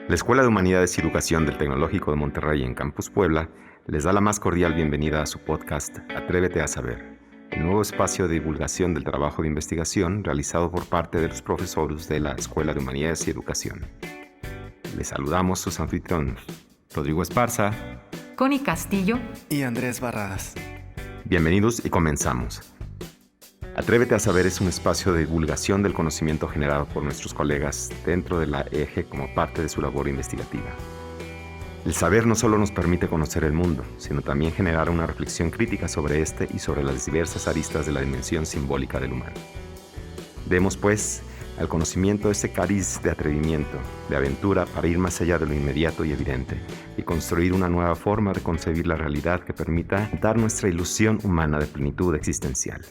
La Escuela de Humanidades y Educación del Tecnológico de Monterrey en Campus Puebla les da la más cordial bienvenida a su podcast Atrévete a Saber, el nuevo espacio de divulgación del trabajo de investigación realizado por parte de los profesores de la Escuela de Humanidades y Educación. Les saludamos sus anfitriones, Rodrigo Esparza, Connie Castillo y Andrés Barradas. Bienvenidos y comenzamos. Atrévete a Saber es un espacio de divulgación del conocimiento generado por nuestros colegas dentro de la EGE como parte de su labor investigativa. El saber no solo nos permite conocer el mundo, sino también generar una reflexión crítica sobre este y sobre las diversas aristas de la dimensión simbólica del humano. Demos, pues, al conocimiento ese cariz de atrevimiento, de aventura para ir más allá de lo inmediato y evidente y construir una nueva forma de concebir la realidad que permita dar nuestra ilusión humana de plenitud existencial.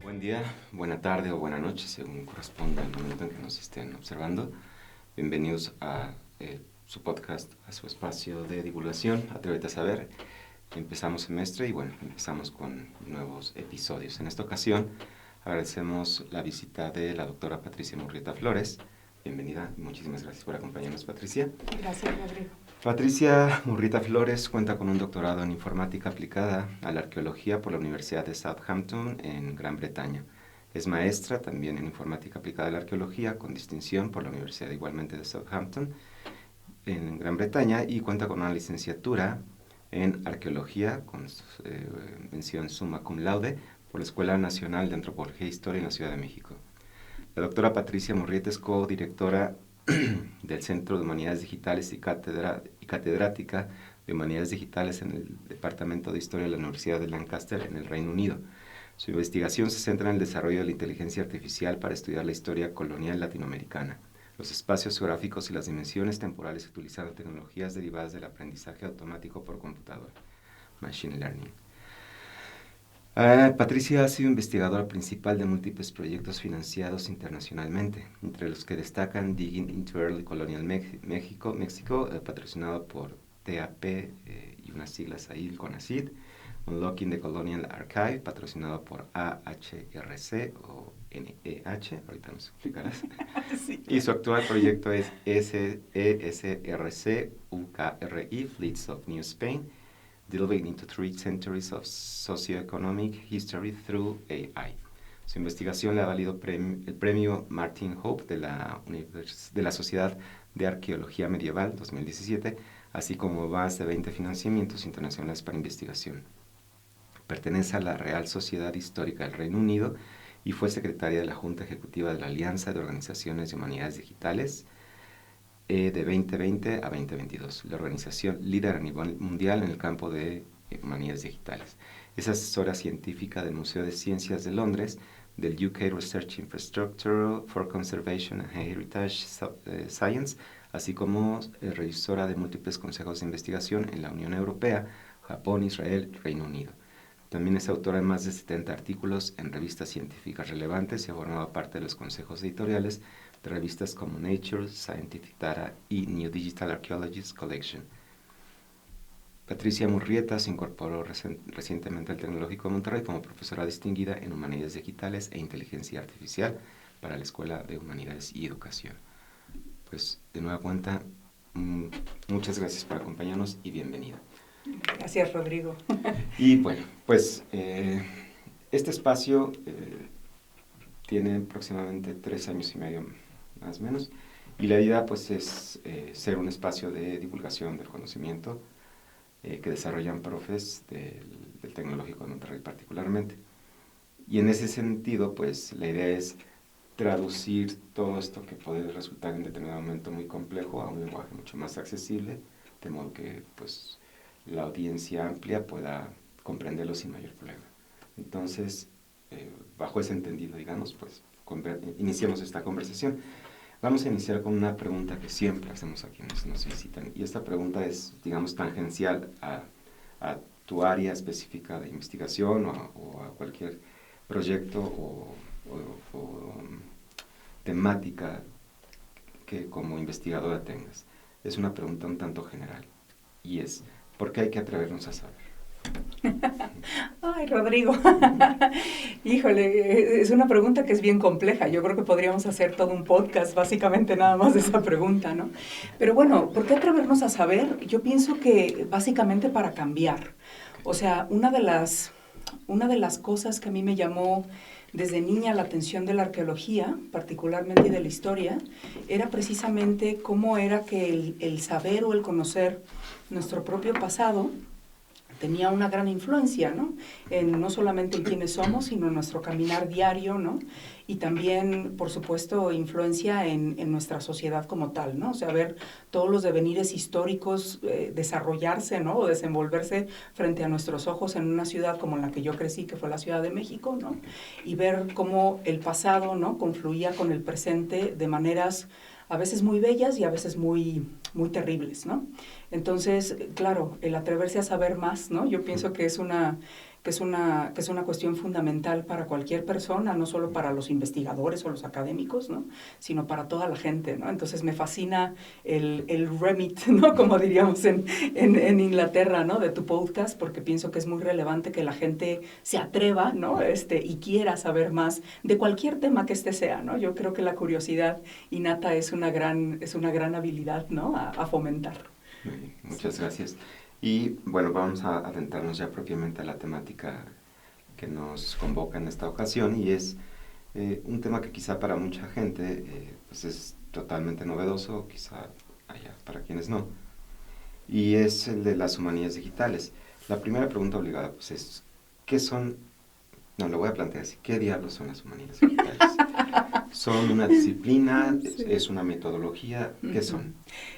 Buen día, buena tarde o buena noche, según corresponda al momento en que nos estén observando. Bienvenidos a su podcast, a su espacio de divulgación, Atrévete a Saber. Empezamos semestre y bueno, empezamos con nuevos episodios. En esta ocasión agradecemos la visita de la doctora Patricia Murrieta Flores. Bienvenida y muchísimas gracias por acompañarnos, Patricia. Gracias, Rodrigo. Patricia Murrieta Flores cuenta con un doctorado en informática aplicada a la arqueología por la Universidad de Southampton en Gran Bretaña. Es maestra también en informática aplicada a la arqueología con distinción por la Universidad igualmente de Southampton en Gran Bretaña y cuenta con una licenciatura en arqueología con mención summa cum laude por la Escuela Nacional de Antropología e Historia en la Ciudad de México. La doctora Patricia Murrieta es codirectora del Centro de Humanidades Digitales y catedrática de Humanidades Digitales en el Departamento de Historia de la Universidad de Lancaster en el Reino Unido. Su investigación se centra en el desarrollo de la inteligencia artificial para estudiar la historia colonial latinoamericana, los espacios geográficos y las dimensiones temporales utilizando tecnologías derivadas del aprendizaje automático por computadora, Machine Learning. Patricia ha sido investigadora principal de múltiples proyectos financiados internacionalmente, entre los que destacan Digging into Early Colonial México, patrocinado por TAP y unas siglas ahí, el CONACYT, Unlocking the Colonial Archive, patrocinado por AHRC o NEH, ahorita nos explicarás. Sí, claro. Y su actual proyecto es ESRC UKRI, Fleets of New Spain, Delving into 3 Centuries of Socioeconomic History Through AI. Su investigación le ha valido el premio Martin Hope de la Sociedad de Arqueología Medieval 2017, así como más de 20 financiamientos internacionales para investigación. Pertenece a la Real Sociedad Histórica del Reino Unido y fue secretaria de la Junta Ejecutiva de la Alianza de Organizaciones de Humanidades Digitales de 2020 a 2022, la organización líder a nivel mundial en el campo de humanidades digitales. Es asesora científica del Museo de Ciencias de Londres, del UK Research Infrastructure for Conservation and Heritage Science, así como revisora de múltiples consejos de investigación en la Unión Europea, Japón, Israel y Reino Unido. También es autora de más de 70 artículos en revistas científicas relevantes y ha formado parte de los consejos editoriales de revistas como Nature, Scientific Data y New Digital Archaeologist Collection. Patricia Murrieta se incorporó recientemente al Tecnológico de Monterrey como profesora distinguida en Humanidades Digitales e Inteligencia Artificial para la Escuela de Humanidades y Educación. Pues, de nueva cuenta, muchas gracias por acompañarnos y bienvenida. Gracias, Rodrigo. Y bueno, pues este espacio tiene aproximadamente 3 años y medio más o menos, y la idea pues es ser un espacio de divulgación del conocimiento que desarrollan profes del Tecnológico de Monterrey particularmente. Y en ese sentido pues la idea es traducir todo esto que puede resultar en determinado momento muy complejo a un lenguaje mucho más accesible, de modo que pues la audiencia amplia pueda comprenderlo sin mayor problema. Entonces, bajo ese entendido, digamos, pues iniciamos esta conversación. Vamos a iniciar con una pregunta que siempre hacemos a quienes nos visitan, y esta pregunta es, digamos, tangencial a tu área específica de investigación o a cualquier proyecto o temática que como investigadora tengas. Es una pregunta un tanto general, y es, ¿por qué hay que atrevernos a saber? Ay, Rodrigo. Híjole, es una pregunta que es bien compleja. Yo creo que podríamos hacer todo un podcast básicamente nada más de esa pregunta, ¿no? Pero bueno, ¿por qué atrevernos a saber? Yo pienso que básicamente para cambiar. O sea, una de las cosas que a mí me llamó desde niña la atención de la arqueología, particularmente y de la historia, era precisamente cómo era que el saber o el conocer nuestro propio pasado tenía una gran influencia, ¿no? No solamente en quiénes somos, sino en nuestro caminar diario, ¿no? Y también, por supuesto, influencia en nuestra sociedad como tal, ¿no? O sea, ver todos los devenires históricos desarrollarse, ¿no? O desenvolverse frente a nuestros ojos en una ciudad como la que yo crecí, que fue la Ciudad de México, ¿no? Y ver cómo el pasado, ¿no? Confluía con el presente de maneras a veces muy bellas y a veces muy terribles, ¿no? Entonces, claro, el atreverse a saber más, ¿no? Yo pienso que es una cuestión fundamental para cualquier persona, no solo para los investigadores o los académicos, ¿no? Sino para toda la gente, ¿no? Entonces me fascina el remit, ¿no? Como diríamos en Inglaterra, ¿no? De tu podcast, porque pienso que es muy relevante que la gente se atreva, ¿no? Y quiera saber más de cualquier tema que sea, ¿no? Yo creo que la curiosidad innata es una gran habilidad, ¿no? A fomentar. Muy bien, muchas gracias. Y bueno, vamos a adentrarnos ya propiamente a la temática que nos convoca en esta ocasión, y es un tema que quizá para mucha gente pues es totalmente novedoso, quizá haya para quienes no, y es el de las humanidades digitales. La primera pregunta obligada pues es, ¿qué son? No, lo voy a plantear así, ¿qué diablos son las humanidades digitales? ¿Son una disciplina? Sí. ¿Es una metodología? ¿Qué son?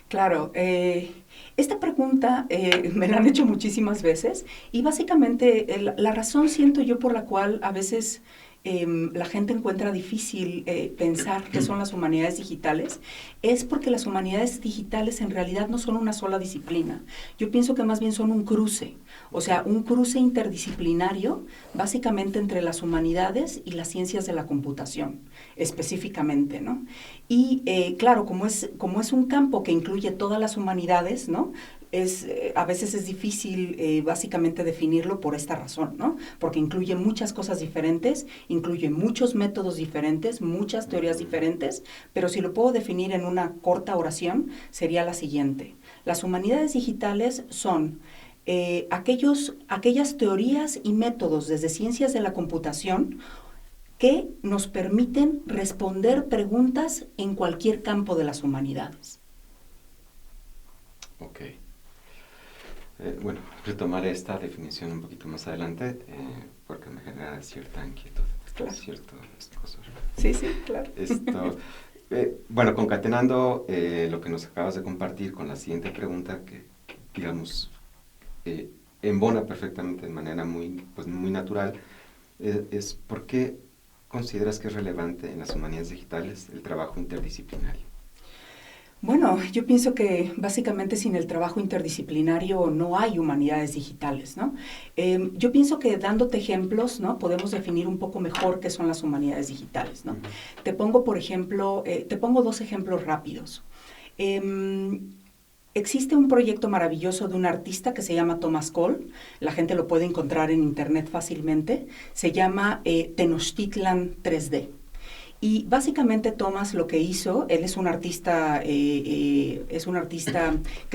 Claro, esta pregunta me la han hecho muchísimas veces y básicamente la razón siento yo por la cual a veces la gente encuentra difícil pensar qué son las humanidades digitales es porque las humanidades digitales en realidad no son una sola disciplina. Yo pienso que más bien son un cruce, o sea, un cruce interdisciplinario básicamente entre las humanidades y las ciencias de la computación, específicamente, ¿no? Y claro, como es un campo que incluye todas las humanidades, ¿no? A veces es difícil básicamente definirlo por esta razón, ¿no? Porque incluye muchas cosas diferentes, incluye muchos métodos diferentes, muchas teorías diferentes, pero si lo puedo definir en una corta oración, sería la siguiente. Las humanidades digitales son aquellas teorías y métodos desde ciencias de la computación que nos permiten responder preguntas en cualquier campo de las humanidades. Ok. Bueno, retomaré esta definición un poquito más adelante porque me genera cierta inquietud. Claro. Ciertas cosas. Sí, claro. Bueno, concatenando lo que nos acabas de compartir con la siguiente pregunta que, digamos, embona perfectamente de manera muy natural, es ¿por qué consideras que es relevante en las humanidades digitales el trabajo interdisciplinario? Bueno, yo pienso que básicamente sin el trabajo interdisciplinario no hay humanidades digitales, ¿no? Yo pienso que dándote ejemplos, ¿no? Podemos definir un poco mejor qué son las humanidades digitales, ¿no? Te pongo, por ejemplo, dos ejemplos rápidos. Existe un proyecto maravilloso de un artista que se llama Thomas Cole, la gente lo puede encontrar en internet fácilmente, se llama Tenochtitlan 3D. Y básicamente Thomas lo que hizo, él es un artista que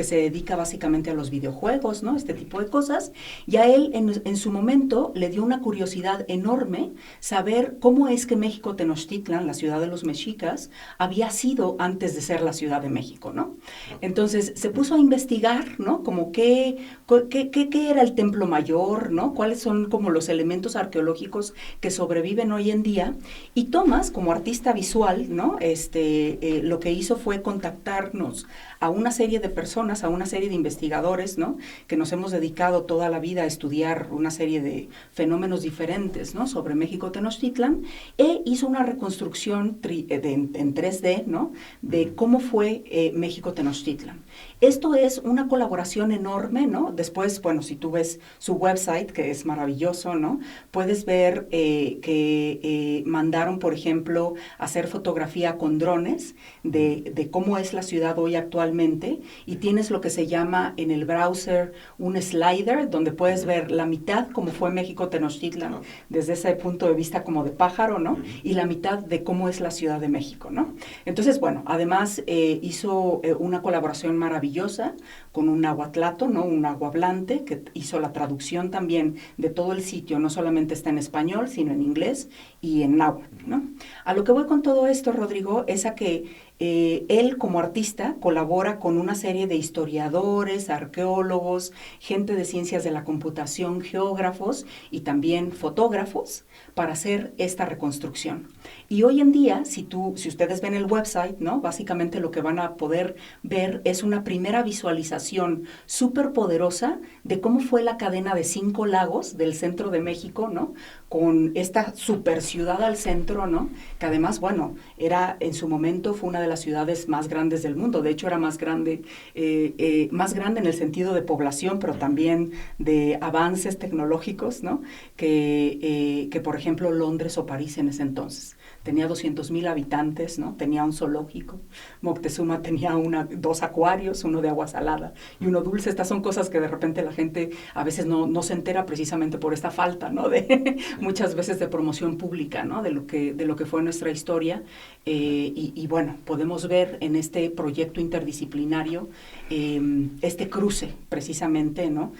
se dedica básicamente a los videojuegos, ¿no? Este tipo de cosas, y a él en su momento le dio una curiosidad enorme saber cómo es que México Tenochtitlan, la ciudad de los mexicas, había sido antes de ser la Ciudad de México, ¿no? Entonces se puso a investigar, ¿no? Como qué era el Templo Mayor, ¿no? Cuáles son como los elementos arqueológicos que sobreviven hoy en día, y Thomas, como artista visual, ¿no? Lo que hizo fue contactarnos a una serie de personas, a una serie de investigadores, ¿no? Que nos hemos dedicado toda la vida a estudiar una serie de fenómenos diferentes, ¿no? Sobre México Tenochtitlan, e hizo una reconstrucción en 3D, ¿no? De cómo fue México Tenochtitlan. Esto es una colaboración enorme, ¿no? Después, bueno, si tú ves su website, que es maravilloso, ¿no? Puedes ver que mandaron, por ejemplo, permitido hacer fotografía con drones de cómo es la ciudad hoy actualmente, y tienes lo que se llama en el browser un slider donde puedes ver la mitad como fue México Tenochtitlan desde ese punto de vista como de pájaro, ¿no? Y la mitad de cómo es la Ciudad de México, ¿no? Entonces, bueno, además hizo una colaboración maravillosa con un nahuatlato, ¿no? Un nahuablante que hizo la traducción también de todo el sitio, no solamente está en español, sino en inglés y en náhuatl, ¿no? A lo que voy con todo esto, Rodrigo, es a que él como artista colabora con una serie de historiadores, arqueólogos, gente de ciencias de la computación, geógrafos y también fotógrafos para hacer esta reconstrucción. Y hoy en día, si ustedes ven el website, ¿no? Básicamente lo que van a poder ver es una primera visualización súper poderosa de cómo fue la cadena de 5 lagos del centro de México, ¿no? Con esta super ciudad al centro, ¿no? Que además, bueno, en su momento fue una de las ciudades más grandes del mundo. De hecho, era más grande en el sentido de población, pero también de avances tecnológicos, ¿no? Que por ejemplo, Londres o París en ese entonces. Tenía 200,000 habitantes, ¿no? Tenía un zoológico. Moctezuma tenía 2 acuarios, uno de agua salada y uno dulce. Estas son cosas que de repente la gente a veces no se entera precisamente por esta falta, ¿no? De muchas veces de promoción pública, ¿no? De lo que fue nuestra historia. Y bueno, podemos ver en este proyecto interdisciplinario este cruce precisamente, ¿no?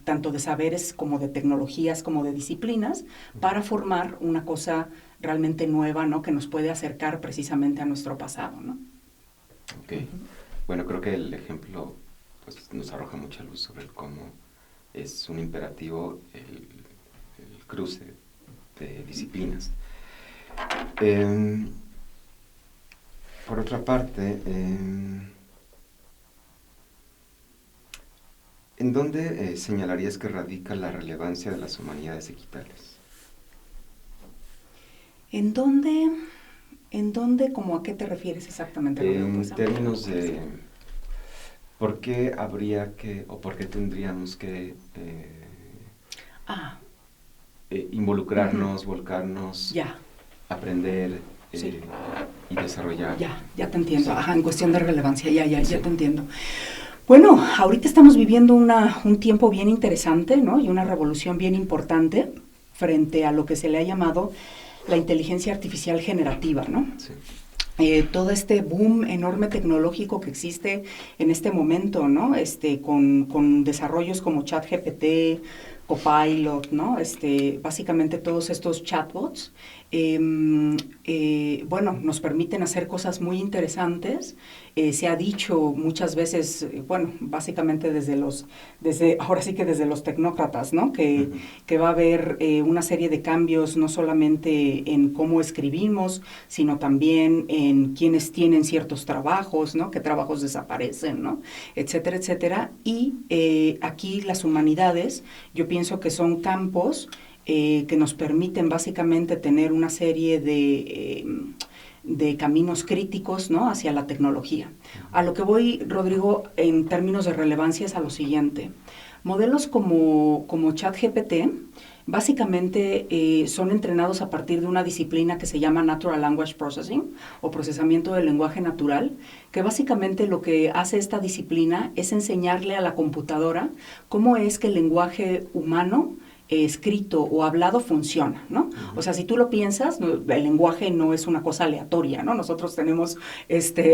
Tanto de saberes como de tecnologías como de disciplinas para formar una cosa realmente nueva, ¿no? Que nos puede acercar precisamente a nuestro pasado, ¿no? Ok. Bueno, creo que el ejemplo pues, nos arroja mucha luz sobre cómo es un imperativo el cruce de disciplinas. Por otra parte, ¿en dónde señalarías que radica la relevancia de las humanidades digitales? ¿En dónde, como a qué te refieres exactamente? En términos de por qué habría que, o por qué tendríamos que involucrarnos, volcarnos, aprender sí. Y desarrollar. Ya te entiendo. Sí. Ajá, en cuestión de relevancia, Sí. ya te entiendo. Bueno, ahorita estamos viviendo un tiempo bien interesante, ¿no? Y una revolución bien importante frente a lo que se le ha llamado la inteligencia artificial generativa, ¿no? Sí. Todo este boom enorme tecnológico que existe en este momento, ¿no? Con desarrollos como ChatGPT, Copilot, ¿no? Básicamente todos estos chatbots, bueno, nos permiten hacer cosas muy interesantes. Se ha dicho muchas veces, bueno, básicamente ahora sí que desde los tecnócratas, ¿no? Que va a haber una serie de cambios no solamente en cómo escribimos, sino también en quienes tienen ciertos trabajos, ¿no? Qué trabajos desaparecen, ¿no? Etcétera, etcétera. Y aquí las humanidades, yo pienso que son campos que nos permiten básicamente tener una serie de caminos críticos, ¿no? Hacia la tecnología. A lo que voy, Rodrigo, en términos de relevancia es a lo siguiente. Modelos como ChatGPT básicamente son entrenados a partir de una disciplina que se llama Natural Language Processing o procesamiento del lenguaje natural, que básicamente lo que hace esta disciplina es enseñarle a la computadora cómo es que el lenguaje humano escrito o hablado funciona, ¿no? O sea, si tú lo piensas, el lenguaje no es una cosa aleatoria, ¿no? Nosotros tenemos,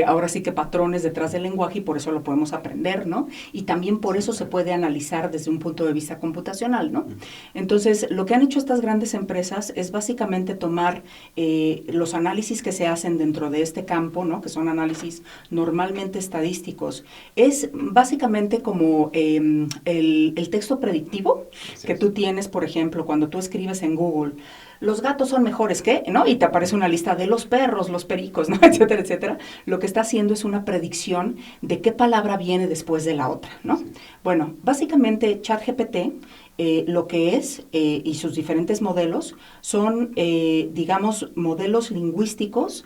ahora sí que patrones detrás del lenguaje y por eso lo podemos aprender, ¿no? Y también por eso se puede analizar desde un punto de vista computacional, ¿no? Entonces, lo que han hecho estas grandes empresas es básicamente tomar los análisis que se hacen dentro de este campo, ¿no? Que son análisis normalmente estadísticos. Es básicamente como el texto predictivo que tú tienes, por ejemplo, cuando tú escribes en Google, los gatos son mejores que, ¿no? Y te aparece una lista de los perros, los pericos, ¿no? Etcétera, etcétera. Lo que está haciendo es una predicción de qué palabra viene después de la otra, ¿no? Sí. Bueno, básicamente ChatGPT lo que es, y sus diferentes modelos, son, digamos, modelos lingüísticos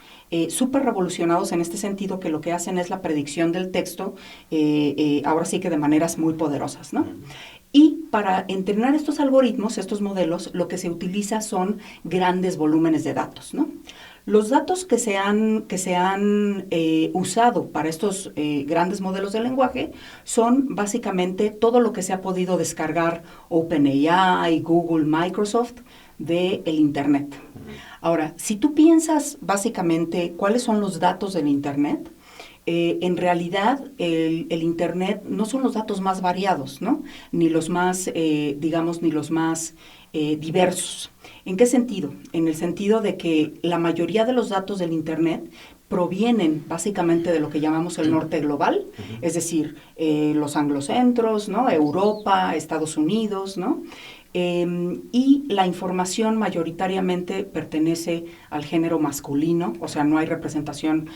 súper revolucionados en este sentido, que lo que hacen es la predicción del texto, ahora sí que de maneras muy poderosas, ¿no? Y para entrenar estos algoritmos, estos modelos, lo que se utiliza son grandes volúmenes de datos, ¿no? Los datos que se han usado para estos grandes modelos de lenguaje son básicamente todo lo que se ha podido descargar OpenAI, Google, Microsoft del Internet. Ahora, si tú piensas básicamente cuáles son los datos del Internet, en realidad el Internet no son los datos más variados, ¿no? Ni los más, ni los más diversos. ¿En qué sentido? En el sentido de que la mayoría de los datos del Internet provienen básicamente de lo que llamamos el norte global, es decir, los anglocentros, ¿no? Europa, Estados Unidos, ¿no? Y la información mayoritariamente pertenece al género masculino, o sea, no hay representación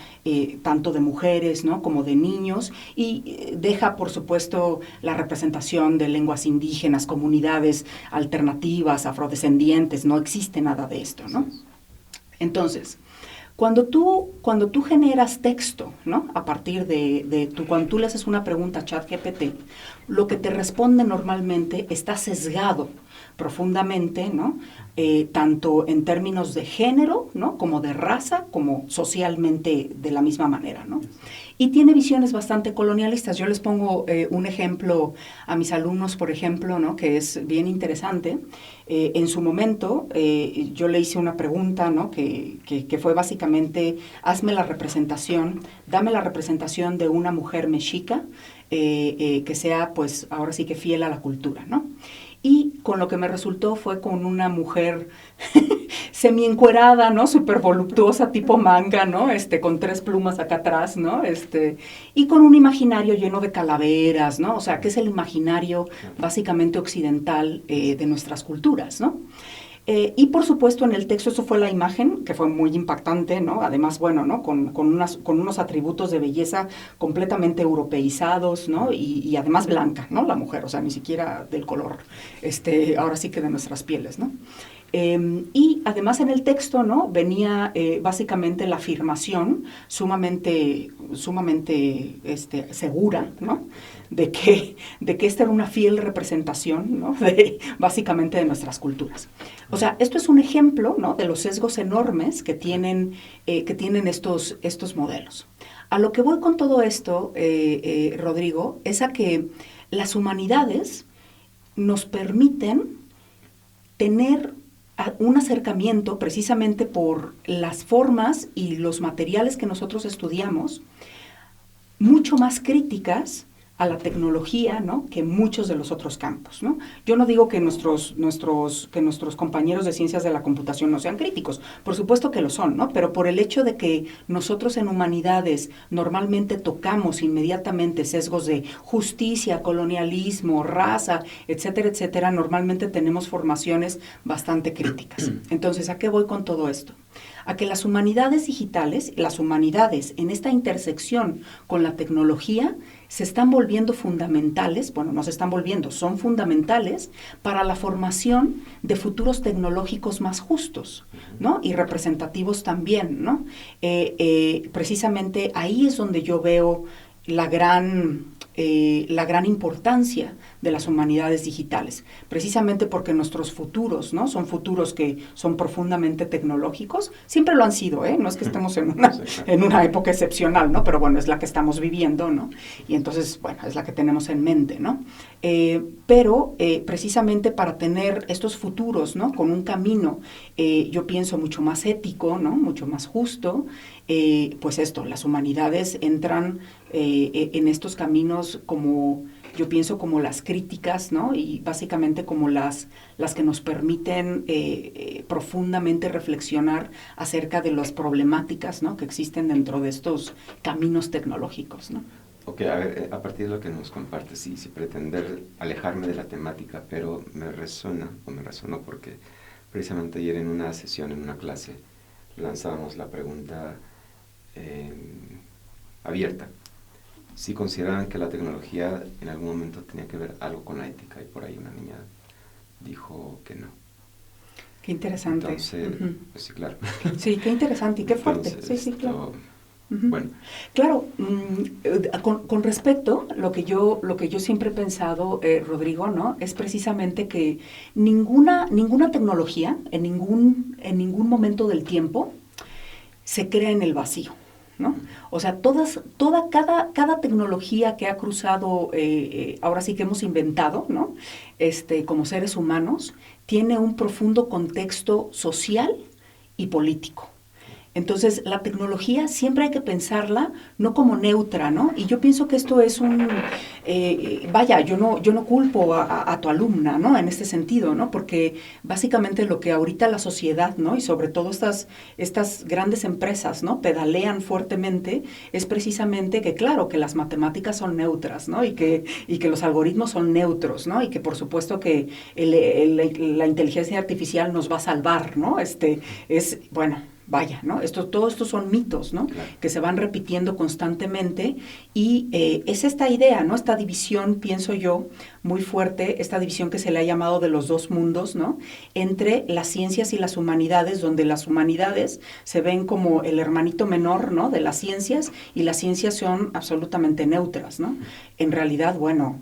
tanto de mujeres, ¿no? Como de niños, y deja, por supuesto, la representación de lenguas indígenas, comunidades alternativas, afrodescendientes, no existe nada de esto, ¿no? Entonces, cuando tú generas texto, ¿no? A partir cuando tú le haces una pregunta a ChatGPT, lo que te responde normalmente está sesgado profundamente, ¿no? Tanto en términos de género, ¿no? Como de raza, como socialmente de la misma manera, ¿no? Y tiene visiones bastante colonialistas. Yo les pongo un ejemplo a mis alumnos, por ejemplo, ¿no? Que es bien interesante. En su momento, yo le hice una pregunta, ¿no? Que fue básicamente, dame la representación de una mujer mexica que sea, pues, ahora sí que fiel a la cultura, ¿no? Y con lo que me resultó fue con una mujer semi-encuerada, ¿no? Súper voluptuosa, tipo manga, ¿no? Con 3 plumas acá atrás, ¿no? Y con un imaginario lleno de calaveras, ¿no? O sea, que es el imaginario básicamente occidental de nuestras culturas, ¿no? Y por supuesto en el texto, eso fue la imagen, que fue muy impactante, ¿no? Además, bueno, ¿no? Con unos atributos de belleza completamente europeizados, ¿no? Y además blanca, ¿no? La mujer, o sea, ni siquiera del color, ahora sí que de nuestras pieles, ¿no? Y además en el texto, ¿no? Venía básicamente la afirmación sumamente segura, ¿no? De que esta era una fiel representación, ¿no? Básicamente de nuestras culturas. O sea, esto es un ejemplo, ¿no? De los sesgos enormes que tienen estos modelos. A lo que voy con todo esto, Rodrigo, es a que las humanidades nos permiten tener un acercamiento precisamente por las formas y los materiales que nosotros estudiamos, mucho más críticas a la tecnología, ¿no? Que muchos de los otros campos, ¿no? Yo no digo que nuestros compañeros de ciencias de la computación no sean críticos, por supuesto que lo son, ¿no? Pero por el hecho de que nosotros en humanidades normalmente tocamos inmediatamente sesgos de justicia, colonialismo, raza, etcétera, etcétera, normalmente tenemos formaciones bastante críticas. Entonces, ¿a qué voy con todo esto? A que las humanidades digitales, las humanidades en esta intersección con la tecnología, se están volviendo fundamentales, bueno, no se están volviendo, son fundamentales para la formación de futuros tecnológicos más justos, ¿no? Y representativos también, ¿no? Precisamente ahí es donde yo veo la gran importancia de las humanidades digitales, precisamente porque nuestros futuros, ¿no? Son futuros que son profundamente tecnológicos, siempre lo han sido, no es que estemos en una época excepcional, ¿no? Pero bueno, es la que estamos viviendo, ¿no? Y entonces, bueno, es la que tenemos en mente, ¿no? Pero precisamente para tener estos futuros, ¿no? Con un camino, yo pienso mucho más ético, ¿no? Mucho más justo, pues las humanidades entran en estos caminos como, yo pienso como las críticas, ¿no? Y básicamente como las que nos permiten profundamente reflexionar acerca de las problemáticas, ¿no? Que existen dentro de estos caminos tecnológicos, ¿no? Ok, a ver, a partir de lo que nos compartes, sí, pretender alejarme de la temática, pero me resonó porque precisamente ayer en una sesión, en una clase, lanzábamos la pregunta abierta. Si consideraban que la tecnología en algún momento tenía que ver algo con la ética, y por ahí una niña dijo que no. Qué interesante. Entonces, pues sí, claro. Sí, qué interesante y qué fuerte. Entonces, sí, claro. Bueno. Claro, con respecto, lo que yo siempre he pensado, Rodrigo, ¿no? Es precisamente que ninguna tecnología, en ningún momento del tiempo, se crea en el vacío, ¿no? O sea, cada tecnología que ha cruzado, ahora sí que hemos inventado, ¿no? Como seres humanos, tiene un profundo contexto social y político. Entonces, la tecnología siempre hay que pensarla no como neutra, ¿no? Y yo pienso que esto es yo no culpo a tu alumna, ¿no? En este sentido, ¿no? Porque básicamente lo que ahorita la sociedad, ¿no? Y sobre todo estas grandes empresas, ¿no? Pedalean fuertemente es precisamente que, claro, que las matemáticas son neutras, ¿no? Y que los algoritmos son neutros, ¿no? Y que por supuesto que la inteligencia artificial nos va a salvar, ¿no? Vaya, ¿no? Todo esto son mitos, ¿no? Claro. Que se van repitiendo constantemente y es esta idea, ¿no? Esta división, pienso yo, muy fuerte, esta división que se le ha llamado de los dos mundos, ¿no? Entre las ciencias y las humanidades, donde las humanidades se ven como el hermanito menor, ¿no? De las ciencias, y las ciencias son absolutamente neutras, ¿no? En realidad, bueno,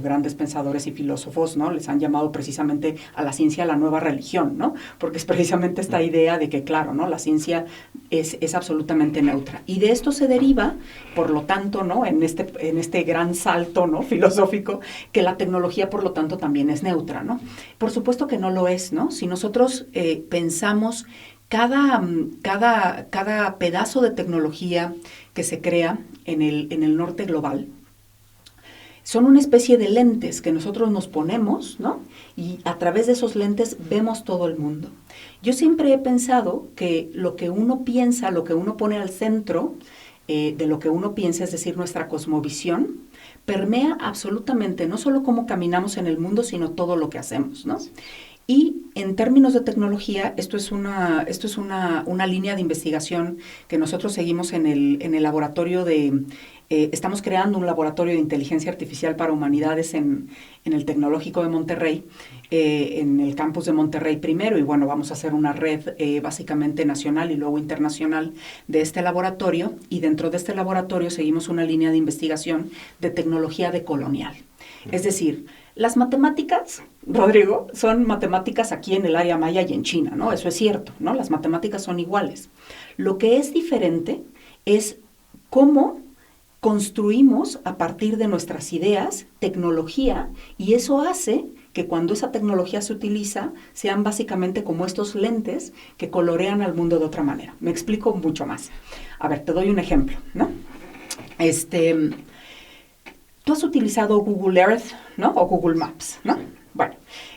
grandes pensadores y filósofos, ¿no? Les han llamado precisamente a la ciencia la nueva religión, ¿no? Porque es precisamente esta idea de que, claro, ¿no? La ciencia es absolutamente neutra. Y de esto se deriva, por lo tanto, ¿no? En este gran salto, ¿no? Filosófico, que la tecnología, por lo tanto, también es neutra, ¿no? Por supuesto que no lo es, ¿no? Si nosotros pensamos cada pedazo de tecnología que se crea en el norte global, son una especie de lentes que nosotros nos ponemos, ¿no? Y a través de esos lentes vemos todo el mundo. Yo siempre he pensado que lo que uno piensa, lo que uno pone al centro de lo que uno piensa, es decir, nuestra cosmovisión, permea absolutamente no solo cómo caminamos en el mundo, sino todo lo que hacemos, ¿no? Y en términos de tecnología, esto es una línea de investigación que nosotros seguimos en el laboratorio estamos creando un laboratorio de inteligencia artificial para humanidades en el Tecnológico de Monterrey, en el campus de Monterrey primero, y bueno, vamos a hacer una red básicamente nacional y luego internacional de este laboratorio, y dentro de este laboratorio seguimos una línea de investigación de tecnología decolonial. Es decir, las matemáticas, Rodrigo, son matemáticas aquí en el área maya y en China, ¿no? Eso es cierto, ¿no? Las matemáticas son iguales. Lo que es diferente es cómo construimos a partir de nuestras ideas tecnología, y eso hace que cuando esa tecnología se utiliza sean básicamente como estos lentes que colorean al mundo de otra manera. Me explico mucho más. A ver, te doy un ejemplo, ¿no? Tú has utilizado Google Earth, ¿no? O Google Maps, ¿no? Sí. Bueno,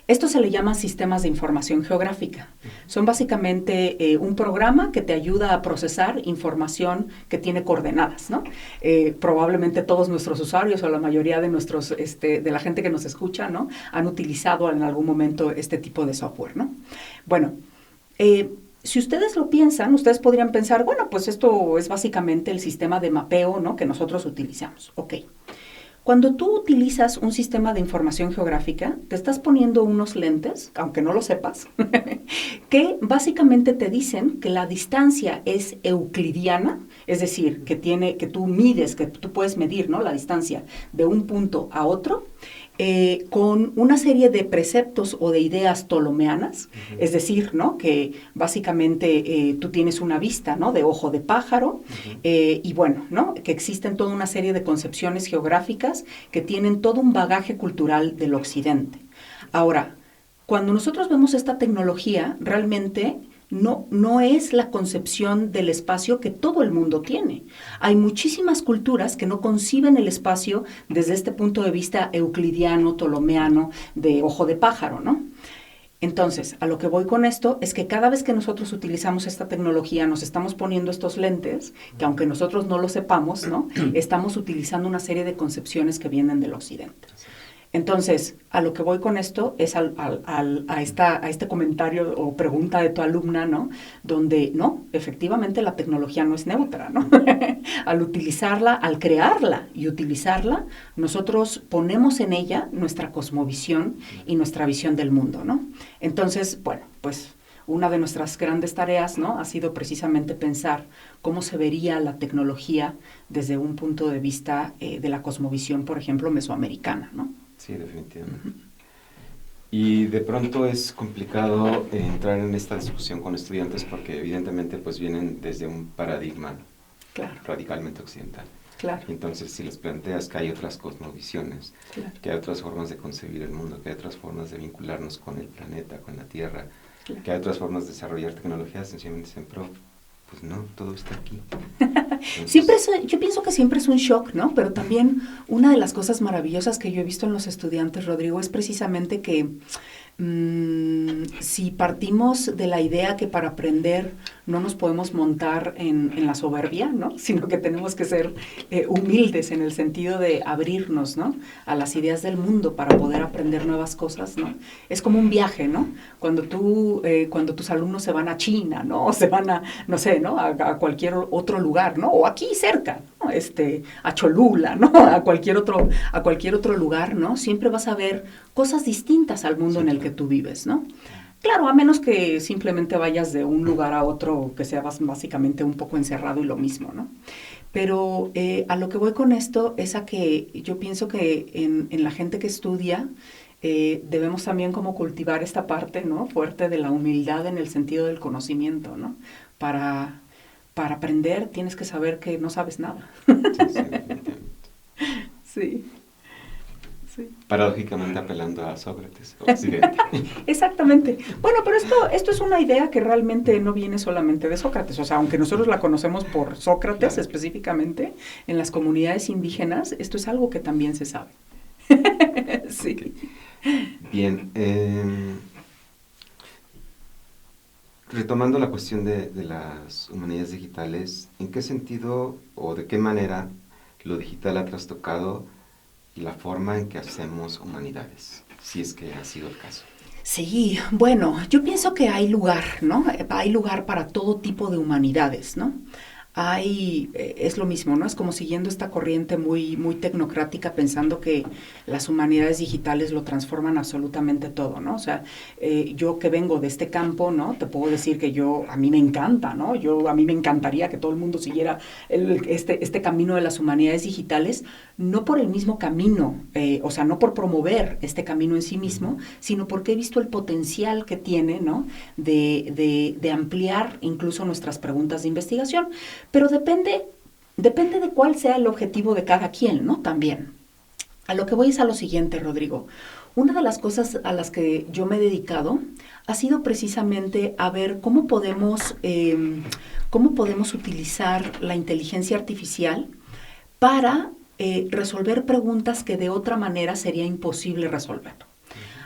esto se le llama sistemas de información geográfica. Son básicamente un programa que te ayuda a procesar información que tiene coordenadas, ¿no? Probablemente todos nuestros usuarios o la mayoría de de la gente que nos escucha, ¿no? Han utilizado en algún momento este tipo de software, ¿no? Bueno, si ustedes lo piensan, ustedes podrían pensar, bueno, pues esto es básicamente el sistema de mapeo, ¿no? Que nosotros utilizamos. Ok. Cuando tú utilizas un sistema de información geográfica, te estás poniendo unos lentes, aunque no lo sepas, que básicamente te dicen que la distancia es euclidiana, es decir, que tú mides, que tú puedes medir, ¿no? La distancia de un punto a otro, con una serie de preceptos o de ideas ptolomeanas, es decir, ¿no? Que básicamente tú tienes una vista, ¿no? De ojo de pájaro, y bueno, ¿no? Que existen toda una serie de concepciones geográficas que tienen todo un bagaje cultural del occidente. Ahora, cuando nosotros vemos esta tecnología, realmente no es la concepción del espacio que todo el mundo tiene. Hay muchísimas culturas que no conciben el espacio desde este punto de vista euclidiano, ptolomeano, de ojo de pájaro, ¿no? Entonces, a lo que voy con esto es que cada vez que nosotros utilizamos esta tecnología, nos estamos poniendo estos lentes, que aunque nosotros no lo sepamos, ¿no? Estamos utilizando una serie de concepciones que vienen del occidente. Entonces, a lo que voy con esto es a este comentario o pregunta de tu alumna, ¿no? Donde, no, efectivamente la tecnología no es neutra, ¿no? Al utilizarla, al crearla y utilizarla, nosotros ponemos en ella nuestra cosmovisión y nuestra visión del mundo, ¿no? Entonces, bueno, pues una de nuestras grandes tareas, ¿no? Ha sido precisamente pensar cómo se vería la tecnología desde un punto de vista de la cosmovisión, por ejemplo, mesoamericana, ¿no? Sí, definitivamente. Y de pronto es complicado entrar en esta discusión con estudiantes porque evidentemente pues vienen desde un paradigma radicalmente occidental. Claro. Entonces si les planteas que hay otras cosmovisiones, que hay otras formas de concebir el mundo, que hay otras formas de vincularnos con el planeta, con la Tierra, que hay otras formas de desarrollar tecnología, sencillamente dicen, pues no, todo está aquí. Entonces, yo pienso que siempre es un shock, ¿no? Pero también una de las cosas maravillosas que yo he visto en los estudiantes, Rodrigo, es precisamente que si partimos de la idea que para aprender no nos podemos montar en la soberbia, ¿no? Sino que tenemos que ser humildes en el sentido de abrirnos, ¿no? A las ideas del mundo para poder aprender nuevas cosas, ¿no? Es como un viaje, ¿no? Cuando tus alumnos se van a China, ¿no? O se van a, no sé, ¿no? A cualquier otro lugar, ¿no? O aquí cerca, ¿no? A Cholula, ¿no? A cualquier otro lugar, ¿no? Siempre vas a ver cosas distintas al mundo en el que tú vives, ¿no? Claro, a menos que simplemente vayas de un lugar a otro que sea básicamente un poco encerrado y lo mismo, ¿no? Pero a lo que voy con esto es a que yo pienso que en la gente que estudia debemos también como cultivar esta parte, ¿no? Fuerte de la humildad en el sentido del conocimiento, ¿no? Para aprender tienes que saber que no sabes nada. Sí. Sí. Paradójicamente apelando a Sócrates, Occidente. Exactamente. Bueno, pero esto es una idea que realmente no viene solamente de Sócrates. O sea, aunque nosotros la conocemos por Sócrates específicamente, en las comunidades indígenas, esto es algo que también se sabe. Sí. Okay. Bien. Retomando la cuestión de las humanidades digitales, ¿en qué sentido o de qué manera lo digital ha trastocado la forma en que hacemos humanidades, si es que ha sido el caso? Sí, bueno, yo pienso que hay lugar, ¿no? Hay lugar para todo tipo de humanidades, ¿no? Es lo mismo, ¿no? Es como siguiendo esta corriente muy, muy tecnocrática, pensando que las humanidades digitales lo transforman absolutamente todo, ¿no? O sea, yo que vengo de este campo, ¿no? Te puedo decir que a mí me encanta, ¿no? A mí me encantaría que todo el mundo siguiera este camino de las humanidades digitales, no por el mismo camino, o sea, no por promover este camino en sí mismo, sino porque he visto el potencial que tiene, ¿no? De ampliar incluso nuestras preguntas de investigación. Pero depende de cuál sea el objetivo de cada quien, ¿no? También. A lo que voy es a lo siguiente, Rodrigo. Una de las cosas a las que yo me he dedicado ha sido precisamente a ver cómo podemos utilizar la inteligencia artificial para resolver preguntas que de otra manera sería imposible resolver.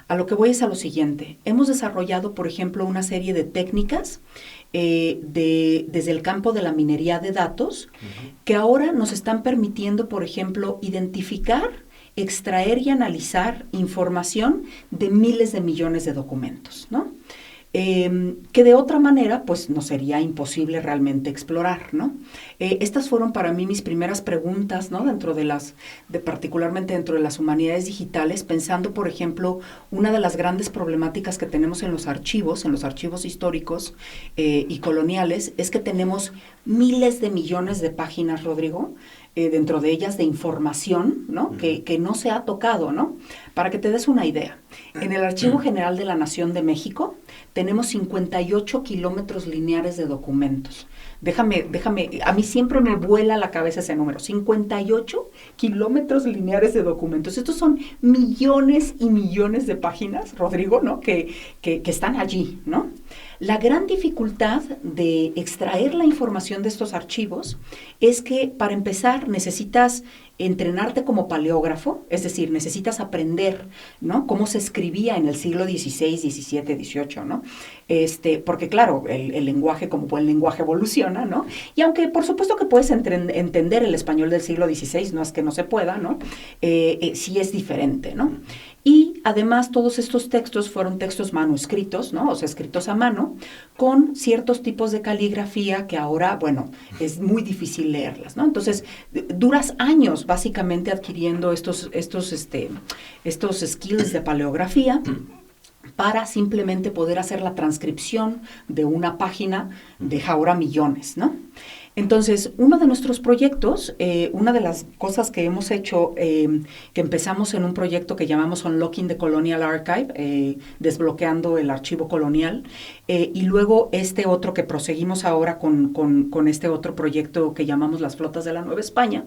A lo que voy es a lo siguiente. Hemos desarrollado, por ejemplo, una serie de técnicas desde el campo de la minería de datos, que ahora nos están permitiendo, por ejemplo, identificar, extraer y analizar información de miles de millones de documentos, ¿no? Que de otra manera, pues, nos sería imposible realmente explorar, ¿no? Estas fueron para mí mis primeras preguntas, ¿no? Particularmente dentro de las humanidades digitales, pensando, por ejemplo, una de las grandes problemáticas que tenemos en los archivos históricos y coloniales, es que tenemos miles de millones de páginas, Rodrigo, dentro de ellas de información, ¿no? Que no se ha tocado, ¿no? Para que te des una idea, en el Archivo General de la Nación de México tenemos 58 kilómetros lineales de documentos. Déjame, a mí siempre me vuela la cabeza ese número, 58 kilómetros lineales de documentos. Estos son millones y millones de páginas, Rodrigo, ¿no? Que están allí, ¿no? La gran dificultad de extraer la información de estos archivos es que, para empezar, necesitas entrenarte como paleógrafo, es decir, necesitas aprender, ¿no? Cómo se escribía en el siglo XVI, XVII, XVIII, ¿no? Porque claro, el lenguaje como buen lenguaje evoluciona, ¿no? Y aunque por supuesto que puedes entender el español del siglo XVI, no es que no se pueda, ¿no? Sí es diferente, ¿no? Y además todos estos textos fueron textos manuscritos, ¿no? O sea, escritos a mano, con ciertos tipos de caligrafía que ahora, bueno, es muy difícil leerlas, ¿no? Entonces, duras años básicamente adquiriendo estos skills de paleografía para simplemente poder hacer la transcripción de una página de ahora millones, ¿no? Entonces, uno de nuestros proyectos, una de las cosas que hemos hecho, que empezamos en un proyecto que llamamos Unlocking the Colonial Archive, desbloqueando el archivo colonial, y luego este otro que proseguimos ahora con este otro proyecto que llamamos Las Flotas de la Nueva España,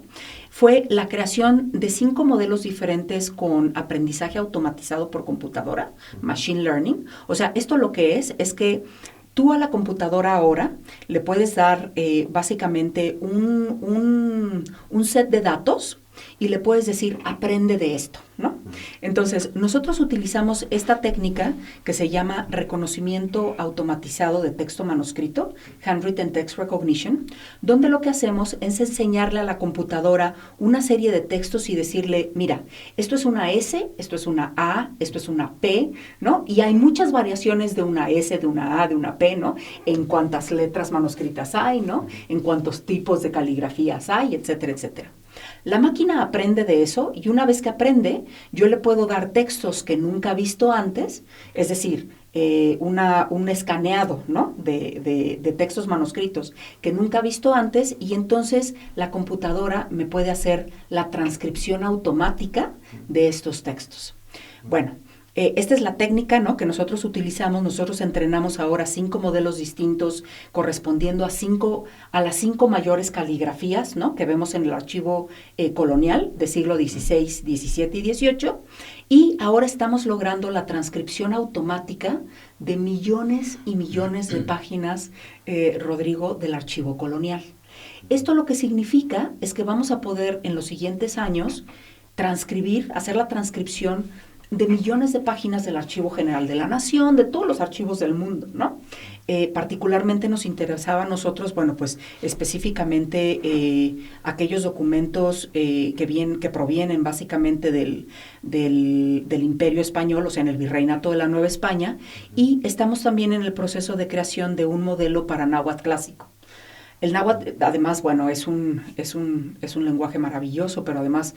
fue la creación de 5 modelos diferentes con aprendizaje automatizado por computadora, Machine Learning. O sea, esto lo que es que tú a la computadora ahora le puedes dar básicamente un set de datos y le puedes decir, aprende de esto, ¿no? Entonces, nosotros utilizamos esta técnica que se llama reconocimiento automatizado de texto manuscrito, Handwritten Text Recognition, donde lo que hacemos es enseñarle a la computadora una serie de textos y decirle, mira, esto es una S, esto es una A, esto es una P, ¿no? Y hay muchas variaciones de una S, de una A, de una P, ¿no? En cuántas letras manuscritas hay, ¿no? En cuántos tipos de caligrafías hay, etcétera, etcétera. La máquina aprende de eso y una vez que aprende, yo le puedo dar textos que nunca ha visto antes, es decir, un escaneado, ¿no? de textos manuscritos que nunca ha visto antes y entonces la computadora me puede hacer la transcripción automática de estos textos. Bueno, esta es la técnica, ¿no? que nosotros utilizamos. Nosotros entrenamos ahora 5 modelos distintos correspondiendo a las 5 mayores caligrafías, ¿no? que vemos en el archivo colonial del siglo XVI, XVII y XVIII. Y ahora estamos logrando la transcripción automática de millones y millones de páginas, Rodrigo, del archivo colonial. Esto lo que significa es que vamos a poder en los siguientes años hacer la transcripción de millones de páginas del Archivo General de la Nación, de todos los archivos del mundo, ¿no? Particularmente nos interesaba a nosotros, bueno, pues específicamente aquellos documentos que provienen básicamente del Imperio Español, o sea, en el Virreinato de la Nueva España, y estamos también en el proceso de creación de un modelo para náhuatl clásico. El náhuatl, además, bueno, es un lenguaje maravilloso, pero además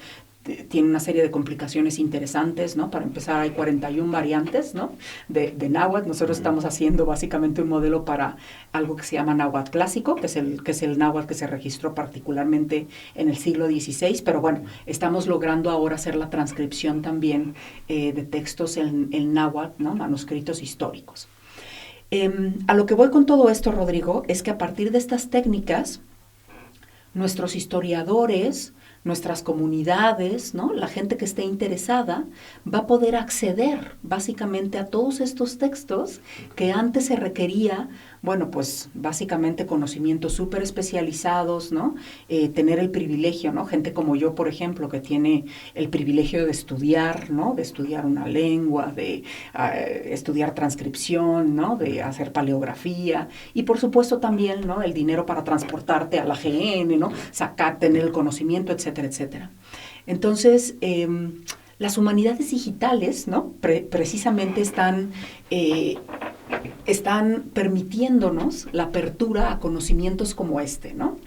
tiene una serie de complicaciones interesantes, ¿no? Para empezar, hay 41 variantes, ¿no? de náhuatl. Nosotros estamos haciendo básicamente un modelo para algo que se llama náhuatl clásico, que es el náhuatl que se registró particularmente en el siglo XVI, pero bueno, estamos logrando ahora hacer la transcripción también de textos en náhuatl, ¿no? Manuscritos históricos. A lo que voy con todo esto, Rodrigo, es que a partir de estas técnicas, nuestros historiadores, nuestras comunidades, ¿no? La gente que esté interesada va a poder acceder básicamente a todos estos textos que antes se requería, bueno, pues básicamente conocimientos súper especializados, ¿no? Tener el privilegio, ¿no? Gente como yo, por ejemplo, que tiene el privilegio de estudiar, ¿no? De estudiar una lengua, de estudiar transcripción, ¿no? De hacer paleografía y por supuesto también, ¿no? El dinero para transportarte a la GN, ¿no? Tener el conocimiento, etcétera, etcétera. Entonces, las humanidades digitales, ¿no? Precisamente están permitiéndonos la apertura a conocimientos como este, ¿no?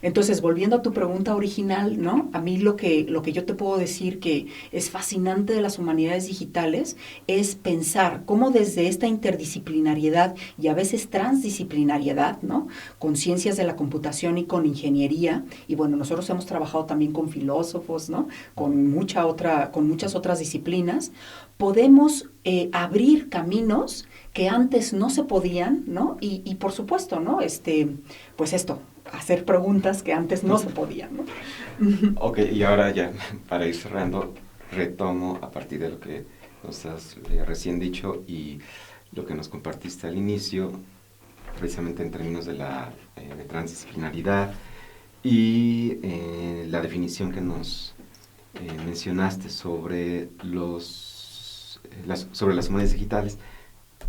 Entonces, volviendo a tu pregunta original, ¿no? A mí lo que yo te puedo decir que es fascinante de las humanidades digitales es pensar cómo desde esta interdisciplinariedad y a veces transdisciplinariedad, ¿no? Con ciencias de la computación y con ingeniería, y bueno, nosotros hemos trabajado también con filósofos, ¿no? Con muchas otras disciplinas, podemos abrir caminos que antes no se podían, ¿no? Y por supuesto, ¿no? Pues esto, hacer preguntas que antes no se podían, ¿no? Ok, y ahora ya, para ir cerrando, retomo a partir de lo que nos has recién dicho y lo que nos compartiste al inicio, precisamente en términos de transdisciplinaridad y la definición que nos mencionaste sobre las humanidades digitales,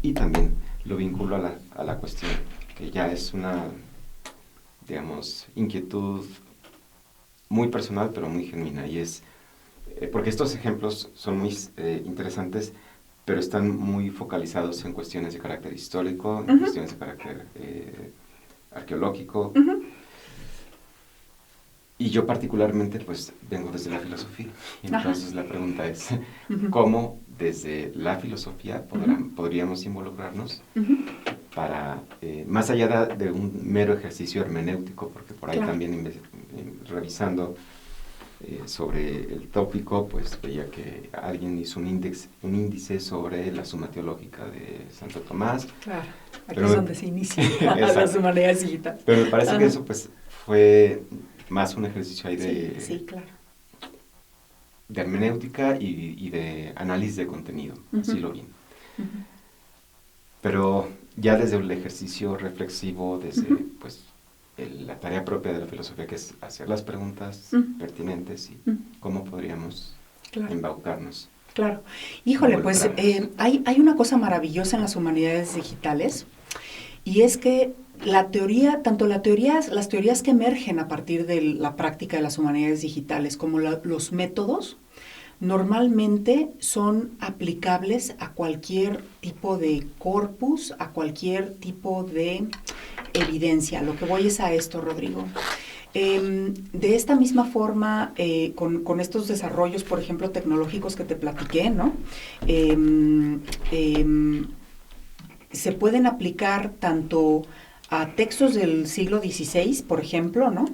y también lo vinculo a la cuestión que ya es una, digamos, inquietud muy personal pero muy genuina, y es porque estos ejemplos son muy interesantes, pero están muy focalizados en cuestiones de carácter histórico, en cuestiones de carácter arqueológico. Y yo particularmente pues vengo desde la filosofía, y entonces la pregunta es ¿cómo desde la filosofía podríamos involucrarnos para, más allá de un mero ejercicio hermenéutico, porque por ahí Claro. también revisando sobre el tópico, pues veía que alguien hizo un índice sobre la suma teológica de Santo Tomás. Claro, aquí Pero, es donde se inicia las humanidades digitales. Pero me parece Ajá. que eso pues fue más un ejercicio ahí Sí, claro. de hermenéutica y de análisis de contenido, así lo vi. Pero ya desde el ejercicio reflexivo, desde pues la tarea propia de la filosofía, que es hacer las preguntas pertinentes y cómo podríamos embaucarnos. Claro. Híjole, pues hay una cosa maravillosa en las humanidades digitales, y es que la teoría, tanto las teorías que emergen a partir de la práctica de las humanidades digitales como los métodos, normalmente son aplicables a cualquier tipo de corpus, a cualquier tipo de evidencia. Lo que voy es a esto, Rodrigo. De esta misma forma, con estos desarrollos, por ejemplo, tecnológicos que te platiqué, ¿no? Se pueden aplicar tanto a textos del siglo XVI, por ejemplo, ¿no?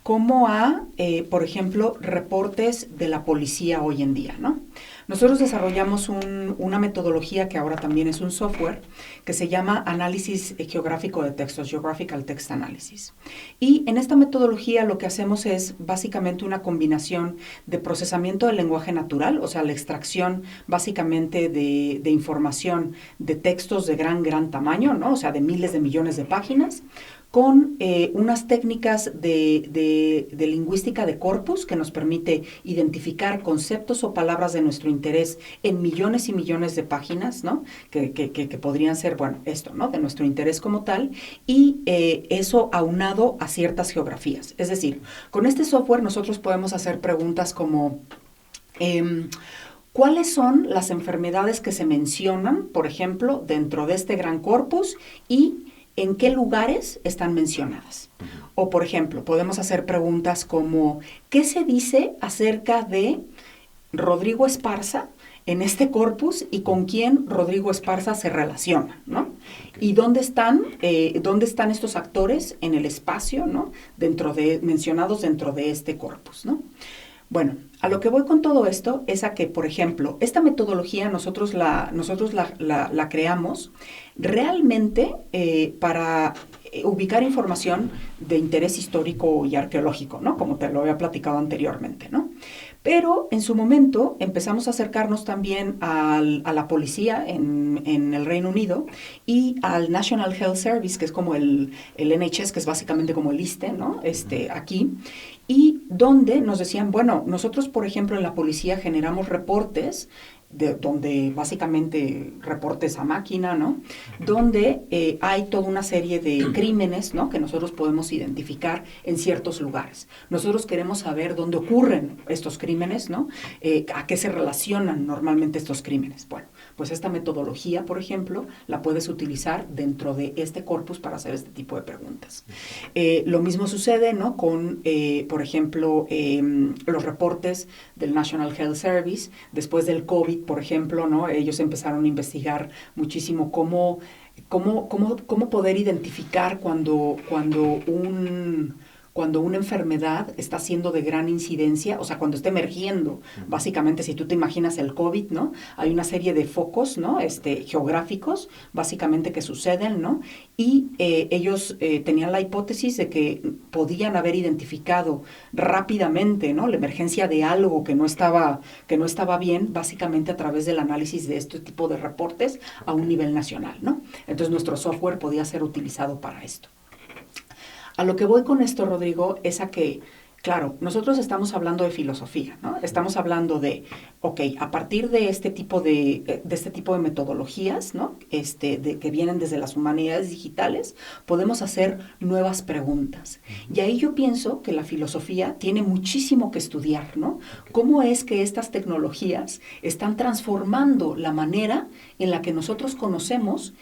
Como a, por ejemplo, reportes de la policía hoy en día, ¿no? Nosotros desarrollamos una metodología que ahora también es un software que se llama análisis geográfico de textos, Geographical Text Analysis. Y en esta metodología lo que hacemos es básicamente una combinación de procesamiento del lenguaje natural, o sea, la extracción básicamente de información de textos de gran tamaño, ¿no? O sea, de miles de millones de páginas, con unas técnicas de lingüística de corpus que nos permite identificar conceptos o palabras de nuestro interés en millones y millones de páginas, ¿no? Que podrían ser, bueno, esto, ¿no? De nuestro interés como tal, y eso aunado a ciertas geografías. Es decir, con este software nosotros podemos hacer preguntas como ¿cuáles son las enfermedades que se mencionan, por ejemplo, dentro de este gran corpus y en qué lugares están mencionadas? O, por ejemplo, podemos hacer preguntas como, ¿qué se dice acerca de Rodrigo Esparza en este corpus y con quién Rodrigo Esparza se relaciona, ¿no? ¿Y dónde están estos actores en el espacio, ¿no? Mencionados dentro de este corpus, ¿no? Bueno, a lo que voy con todo esto es a que, por ejemplo, esta metodología nosotros la creamos realmente para ubicar información de interés histórico y arqueológico, ¿no? Como te lo había platicado anteriormente, ¿no? Pero en su momento empezamos a acercarnos también a la policía en el Reino Unido y al National Health Service, que es como el NHS, que es básicamente como el ISSSTE, ¿no? Aquí. Y donde nos decían, bueno, nosotros, por ejemplo, en la policía generamos reportes, donde básicamente reportes a máquina, ¿no? Donde hay toda una serie de crímenes, ¿no? Que nosotros podemos identificar en ciertos lugares. Nosotros queremos saber dónde ocurren estos crímenes, ¿no? A qué se relacionan normalmente estos crímenes. Bueno, pues esta metodología, por ejemplo, la puedes utilizar dentro de este corpus para hacer este tipo de preguntas. Lo mismo sucede, ¿no? Con, por ejemplo, los reportes del National Health Service después del COVID, por ejemplo, ¿no? Ellos empezaron a investigar muchísimo cómo poder identificar cuando una enfermedad está siendo de gran incidencia, o sea, cuando está emergiendo. Básicamente, si tú te imaginas el COVID, ¿no? Hay una serie de focos, ¿no? Geográficos, básicamente, que suceden, ¿no? Y ellos tenían la hipótesis de que podían haber identificado rápidamente, ¿no? La emergencia de algo que no estaba bien, básicamente a través del análisis de este tipo de reportes a un nivel nacional, ¿no? Entonces, nuestro software podía ser utilizado para esto. A lo que voy con esto, Rodrigo, es a que, claro, nosotros estamos hablando de filosofía, ¿no? Estamos hablando de, ok, a partir de este tipo de metodologías, ¿no? Que vienen desde las humanidades digitales, podemos hacer nuevas preguntas. Y ahí yo pienso que la filosofía tiene muchísimo que estudiar, ¿no? ¿Cómo es que estas tecnologías están transformando la manera en la que nosotros conocemos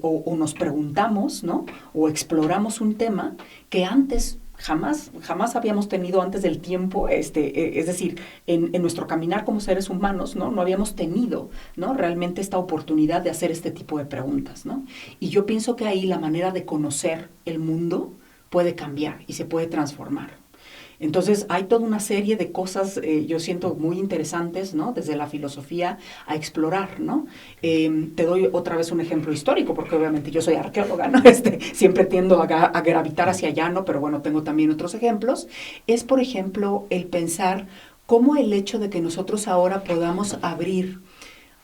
o nos preguntamos, ¿no? O exploramos un tema que antes jamás habíamos tenido antes del tiempo, es decir, en nuestro caminar como seres humanos, ¿no? No habíamos tenido, ¿no? Realmente esta oportunidad de hacer este tipo de preguntas, ¿no? Y yo pienso que ahí la manera de conocer el mundo puede cambiar y se puede transformar. Entonces, hay toda una serie de cosas, yo siento, muy interesantes, ¿no? Desde la filosofía a explorar, ¿no? Te doy otra vez un ejemplo histórico, porque obviamente yo soy arqueóloga, ¿no? Siempre tiendo a gravitar hacia allá, ¿no? Pero bueno, tengo también otros ejemplos. Es, por ejemplo, el pensar cómo el hecho de que nosotros ahora podamos abrir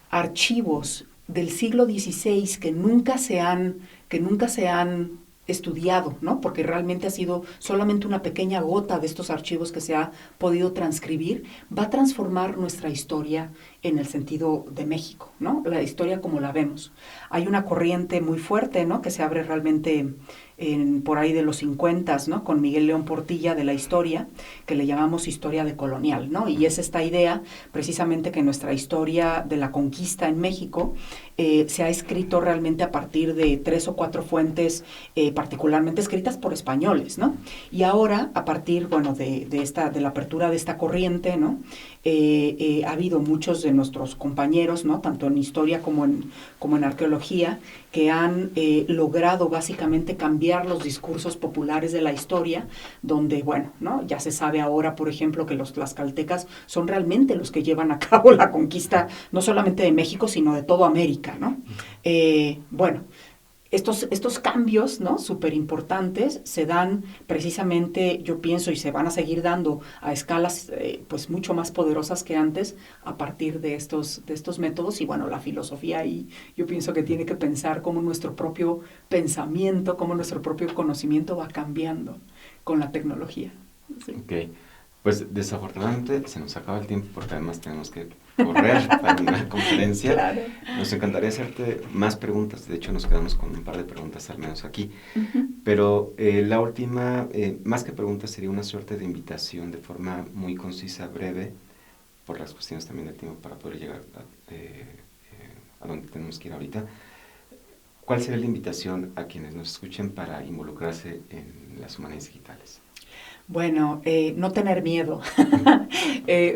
archivos del siglo XVI que nunca se han estudiado, ¿no? Porque realmente ha sido solamente una pequeña gota de estos archivos que se ha podido transcribir, va a transformar nuestra historia en el sentido de México, ¿no? La historia como la vemos. Hay una corriente muy fuerte, ¿no? Que se abre realmente por ahí de los 50, ¿no? Con Miguel León Portilla de la historia, que le llamamos historia decolonial, ¿no? Y es esta idea precisamente que nuestra historia de la conquista en México se ha escrito realmente a partir de 3 o 4 fuentes particularmente escritas por españoles, ¿no? Y ahora, a partir, bueno, de la apertura de esta corriente, ¿no? Ha habido muchos de nuestros compañeros, ¿no? Tanto en historia como en arqueología, que han logrado básicamente cambiar los discursos populares de la historia, donde, bueno, ¿no? Ya se sabe ahora, por ejemplo, que los tlaxcaltecas son realmente los que llevan a cabo la conquista, no solamente de México, sino de toda América, ¿no? Bueno, estos cambios, ¿no? Súper importantes se dan precisamente, yo pienso, y se van a seguir dando a escalas pues mucho más poderosas que antes a partir de estos métodos. Y bueno, la filosofía ahí yo pienso que tiene que pensar cómo nuestro propio pensamiento, cómo nuestro propio conocimiento va cambiando con la tecnología. Sí. Ok, pues desafortunadamente se nos acaba el tiempo porque además tenemos que correr para una conferencia. Claro. Nos encantaría hacerte más preguntas, de hecho nos quedamos con un par de preguntas al menos aquí, pero la última, más que preguntas, sería una suerte de invitación de forma muy concisa, breve, por las cuestiones también del tiempo para poder llegar a donde tenemos que ir ahorita. ¿Cuál sería la invitación a quienes nos escuchen para involucrarse en las humanidades digitales? Bueno, no tener miedo.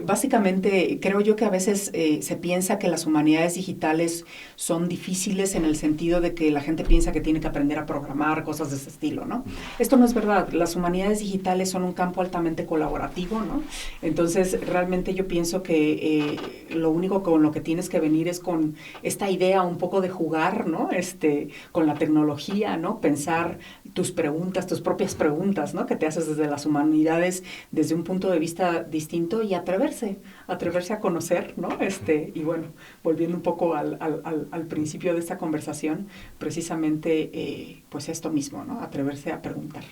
Básicamente, creo yo que a veces se piensa que las humanidades digitales son difíciles en el sentido de que la gente piensa que tiene que aprender a programar, cosas de ese estilo, ¿no? Esto no es verdad. Las humanidades digitales son un campo altamente colaborativo, ¿no? Entonces, realmente yo pienso que lo único con lo que tienes que venir es con esta idea un poco de jugar, ¿no? Con la tecnología, ¿no? Pensar tus preguntas, tus propias preguntas, ¿no? Que te haces desde las humanidades, desde un punto de vista distinto y atreverse a conocer, ¿no? Y bueno, volviendo un poco al principio de esta conversación, precisamente, pues esto mismo, ¿no? Atreverse a preguntar.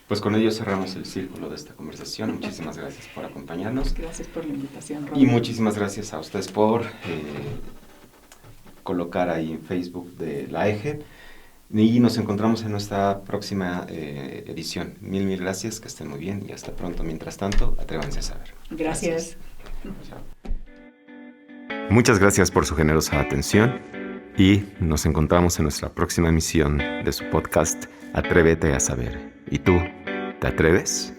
Pues con ello cerramos el círculo de esta conversación. Muchísimas gracias por acompañarnos. Gracias por la invitación, Robert. Y muchísimas gracias a ustedes por colocar ahí en Facebook de la EGE. Y nos encontramos en nuestra próxima edición. Mil gracias, que estén muy bien y hasta pronto. Mientras tanto, atrévanse a saber. Gracias. Muchas gracias por su generosa atención y nos encontramos en nuestra próxima emisión de su podcast Atrévete a saber. ¿Y tú, te atreves?